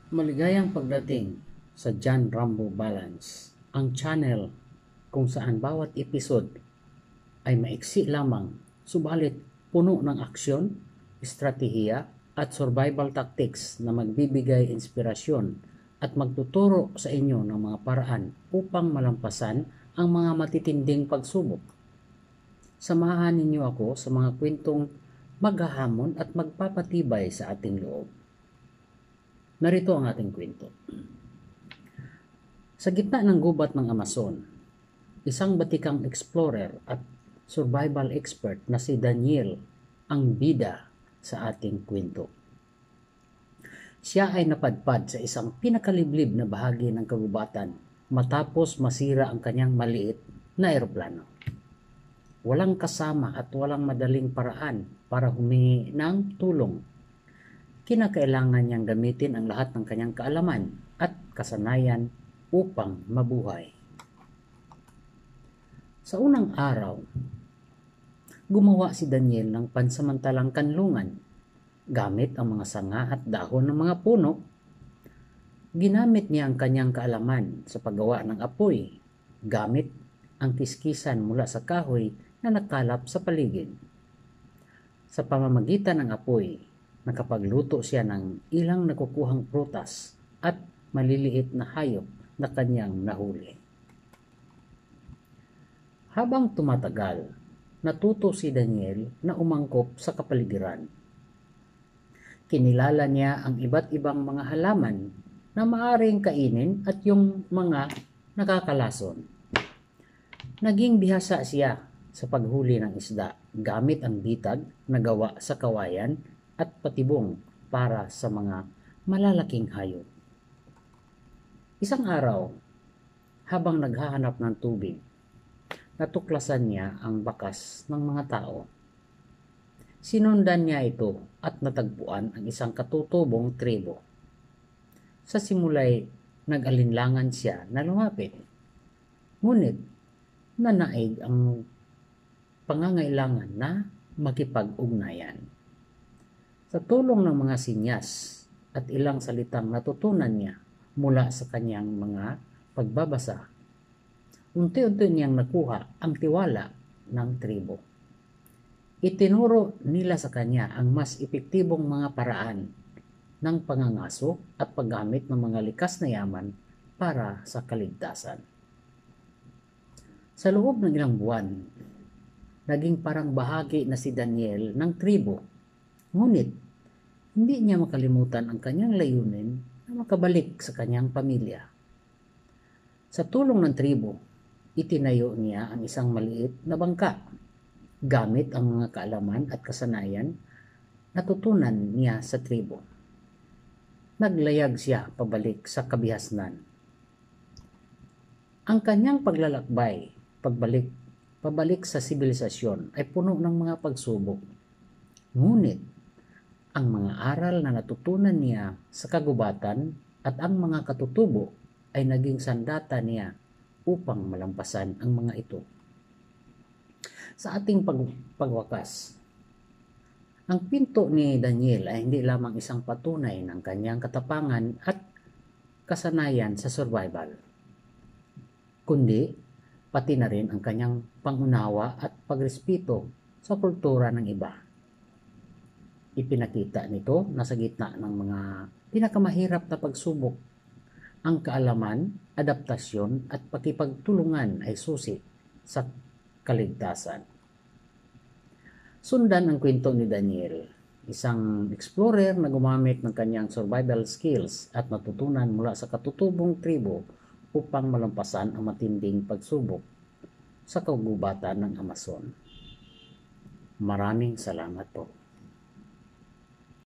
Maligayang pagdating sa John Rambo Balance, ang channel kung saan bawat episode ay maiksi lamang, subalit puno ng aksyon, estratehiya at survival tactics na magbibigay inspirasyon at magtuturo sa inyo ng mga paraan upang malampasan ang mga matitinding pagsubok. Samahan ninyo ako sa mga kwentong maghahamon at magpapatibay sa ating loob. Narito ang ating kwento. Sa gitna ng gubat ng Amazon, isang batikang explorer at survival expert na si Daniel ang bida sa ating kwento. Siya ay napadpad sa isang pinakaliblib na bahagi ng kagubatan matapos masira ang kanyang maliit na eroplano. Walang kasama at walang madaling paraan para humingi ng tulong. Kinakailangan niyang gamitin ang lahat ng kanyang kaalaman at kasanayan upang mabuhay. Sa unang araw, gumawa si Daniel ng pansamantalang kanlungan gamit ang mga sanga at dahon ng mga puno. Ginamit niya ang kanyang kaalaman sa paggawa ng apoy gamit ang kiskisan mula sa kahoy na nakalap sa paligid. Sa pamamagitan ng apoy, nakapagluto siya ng ilang nakukuhang prutas at maliliit na hayop na kanyang nahuli. Habang tumatagal, natuto si Daniel na umangkop sa kapaligiran. Kinilala niya ang iba't ibang mga halaman na maaaring kainin at yung mga nakakalason. Naging bihasa siya sa paghuli ng isda gamit ang bitag na gawa sa kawayan at patibong para sa mga malalaking hayop. Isang araw, habang naghahanap ng tubig, natuklasan niya ang bakas ng mga tao. Sinundan niya ito at natagpuan ang isang katutubong tribo. Sa simula'y nag-alinlangan siya na lumapit. Ngunit nanaig ang pangangailangan na makipag-ugnayan. Sa tulong ng mga sinyas at ilang salitang natutunan niya mula sa kanyang mga pagbabasa, unti-unti niyang nakuha ang tiwala ng tribo. Itinuro nila sa kanya ang mas epektibong mga paraan ng pangangaso at paggamit ng mga likas na yaman para sa kaligtasan. Sa loob ng ilang buwan, naging parang bahagi na si Daniel ng tribo. Ngunit, hindi niya makalimutan ang kanyang layunin na makabalik sa kanyang pamilya. Sa tulong ng tribo, itinayo niya ang isang maliit na bangka. Gamit ang mga kaalaman at kasanayan na natutunan niya sa tribo. Naglayag siya pabalik sa kabihasnan. Ang kanyang paglalakbay, pabalik sa sibilisasyon ay puno ng mga pagsubok. Ngunit, ang mga aral na natutunan niya sa kagubatan at ang mga katutubo ay naging sandata niya upang malampasan ang mga ito. Sa ating pagwakas, ang pinto ni Daniel ay hindi lamang isang patunay ng kanyang katapangan at kasanayan sa survival, kundi pati na rin ang kanyang pangunawa at pagrespeto sa kultura ng iba. Ipinakita nito na sa gitna ng mga pinakamahirap na pagsubok, ang kaalaman, adaptasyon at pakipagtulungan ay susi sa kaligtasan. Sundan ang kwento ni Daniel, isang explorer na gumamit ng kanyang survival skills at natutunan mula sa katutubong tribo upang malampasan ang matinding pagsubok sa kagubatan ng Amazon. Maraming salamat po.